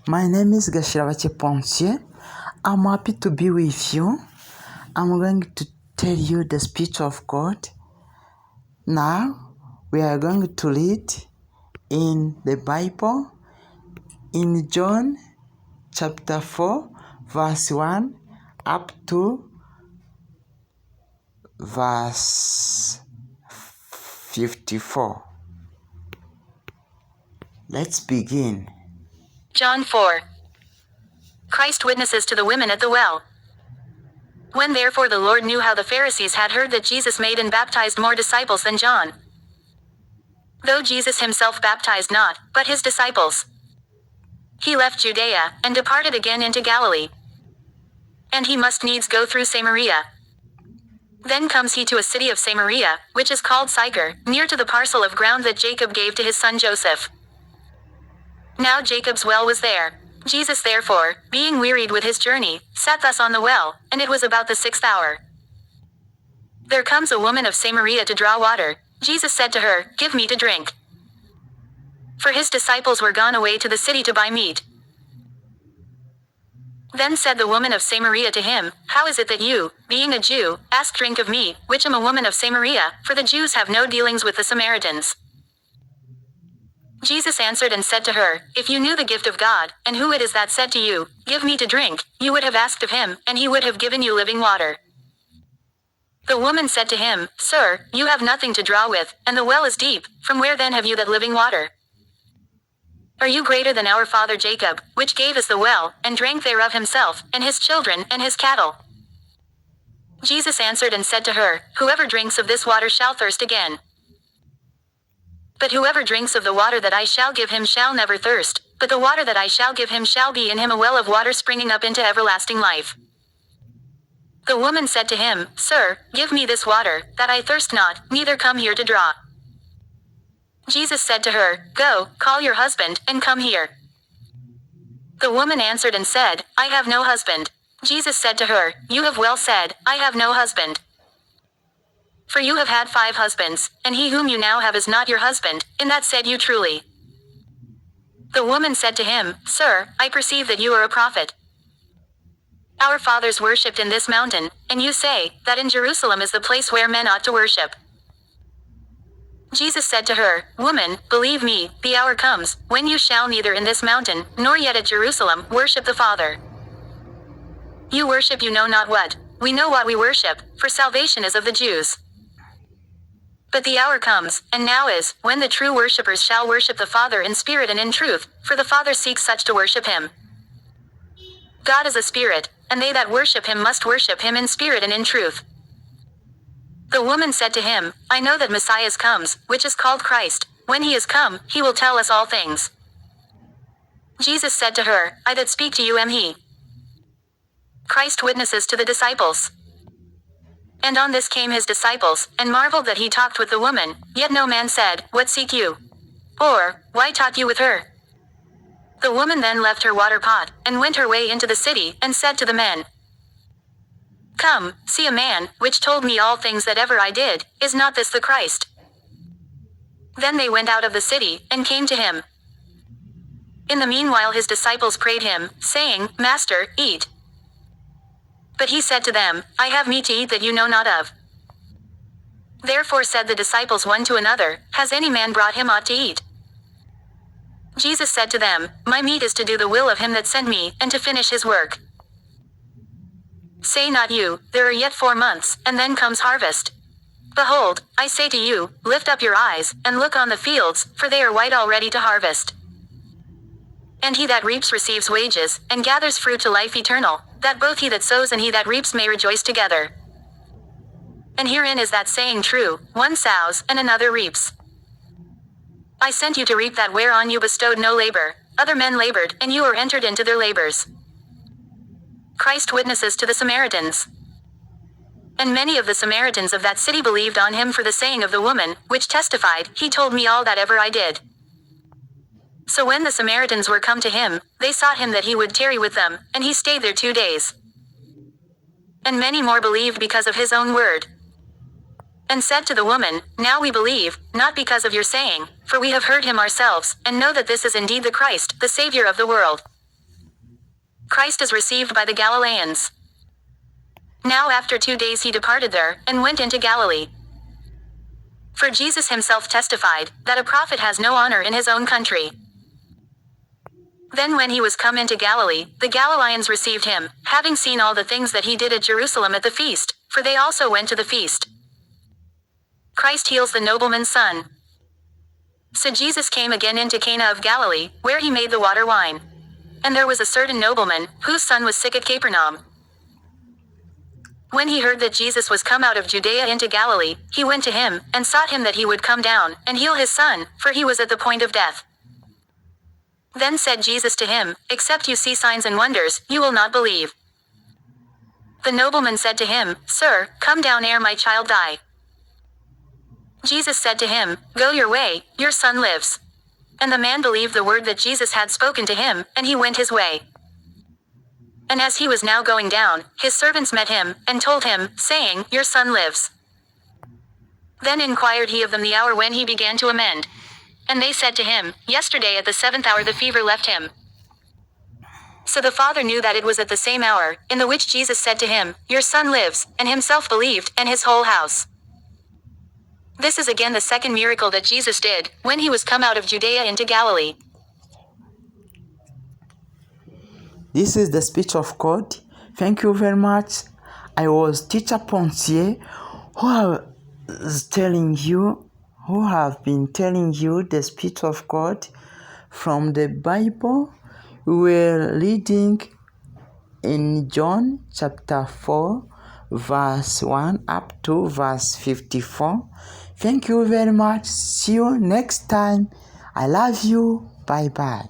My name is Gashirabache Ponsie. I'm happy to be with you. I'm going to tell you the speech of God. Now, we are going to read in the Bible in John chapter 4, verse 1 up to verse 54. Let's begin. John 4. Christ witnesses to the women at the well. When therefore the Lord knew how the Pharisees had heard that Jesus made and baptized more disciples than John, though Jesus himself baptized not, but his disciples, he left Judea, and departed again into Galilee. And he must needs go through Samaria. Then comes he to a city of Samaria, which is called Sychar, near to the parcel of ground that Jacob gave to his son Joseph. Now Jacob's well was there. Jesus therefore, being wearied with his journey, sat thus on the well, and it was about the 6th hour. There comes a woman of Samaria to draw water. Jesus said to her, Give me to drink. For his disciples were gone away to the city to buy meat. Then said the woman of Samaria to him, How is it that you, being a Jew, ask drink of me, which am a woman of Samaria, for the Jews have no dealings with the Samaritans? Jesus answered and said to her, If you knew the gift of God, and who it is that said to you, Give me to drink, you would have asked of him, and he would have given you living water. The woman said to him, Sir, you have nothing to draw with, and the well is deep. From where then have you that living water? Are you greater than our father Jacob, which gave us the well, and drank thereof himself, and his children, and his cattle? Jesus answered and said to her, Whoever drinks of this water shall thirst again. But whoever drinks of the water that I shall give him shall never thirst, but the water that I shall give him shall be in him a well of water springing up into everlasting life. The woman said to him, Sir, give me this water, that I thirst not, neither come here to draw. Jesus said to her, Go, call your husband, and come here. The woman answered and said, I have no husband. Jesus said to her, You have well said, I have no husband. For you have had 5 husbands, and he whom you now have is not your husband, in that said you truly. The woman said to him, Sir, I perceive that you are a prophet. Our fathers worshipped in this mountain, and you say, that in Jerusalem is the place where men ought to worship. Jesus said to her, Woman, believe me, the hour comes, when you shall neither in this mountain, nor yet at Jerusalem, worship the Father. You worship you know not what. We know what we worship, for salvation is of the Jews. But the hour comes, and now is, when the true worshippers shall worship the Father in spirit and in truth, for the Father seeks such to worship him. God is a spirit, and they that worship him must worship him in spirit and in truth. The woman said to him, I know that Messiah comes, which is called Christ. When he is come, he will tell us all things. Jesus said to her, I that speak to you am he. Christ witnesses to the disciples. And on this came his disciples, and marveled that he talked with the woman, yet no man said, What seek you? Or, Why talk you with her? The woman then left her water pot, and went her way into the city, and said to the men, Come, see a man, which told me all things that ever I did. Is not this the Christ? Then they went out of the city, and came to him. In the meanwhile his disciples prayed him, saying, Master, eat. But he said to them, I have meat to eat that you know not of. Therefore said the disciples one to another, Has any man brought him aught to eat? Jesus said to them, My meat is to do the will of him that sent me, and to finish his work. Say not you, There are yet 4 months, and then comes harvest. Behold, I say to you, Lift up your eyes, and look on the fields, for they are white already to harvest. And he that reaps receives wages, and gathers fruit to life eternal, that both he that sows and he that reaps may rejoice together. And herein is that saying true, one sows, and another reaps. I sent you to reap that whereon you bestowed no labor. Other men labored, and you are entered into their labors. Christ witnesses to the Samaritans. And many of the Samaritans of that city believed on him for the saying of the woman, which testified, He told me all that ever I did. So when the Samaritans were come to him, they sought him that he would tarry with them, and he stayed there 2 days. And many more believed because of his own word. And said to the woman, Now we believe, not because of your saying, for we have heard him ourselves, and know that this is indeed the Christ, the Savior of the world. Christ is received by the Galileans. Now after 2 days he departed there, and went into Galilee. For Jesus himself testified, that a prophet has no honor in his own country. Then when he was come into Galilee, the Galileans received him, having seen all the things that he did at Jerusalem at the feast, for they also went to the feast. Christ heals the nobleman's son. So Jesus came again into Cana of Galilee, where he made the water wine. And there was a certain nobleman, whose son was sick at Capernaum. When he heard that Jesus was come out of Judea into Galilee, he went to him, and sought him that he would come down, and heal his son, for he was at the point of death. Then said Jesus to him, Except you see signs and wonders, you will not believe. The nobleman said to him, Sir, come down ere my child die. Jesus said to him, Go your way, your son lives. And the man believed the word that Jesus had spoken to him, and he went his way. And as he was now going down, his servants met him, and told him, saying, Your son lives. Then inquired he of them the hour when he began to amend. And they said to him, Yesterday at the 7th hour the fever left him. So the father knew that it was at the same hour, in the which Jesus said to him, Your son lives, and himself believed, and his whole house. This is again the second miracle that Jesus did, when he was come out of Judea into Galilee. This is the speech of God. Thank you very much. I was Teacher Ponsier, who have been telling you the speech of God from the Bible. We were reading in John chapter 4, verse 1 up to verse 54. Thank you very much. See you next time. I love you. Bye-bye.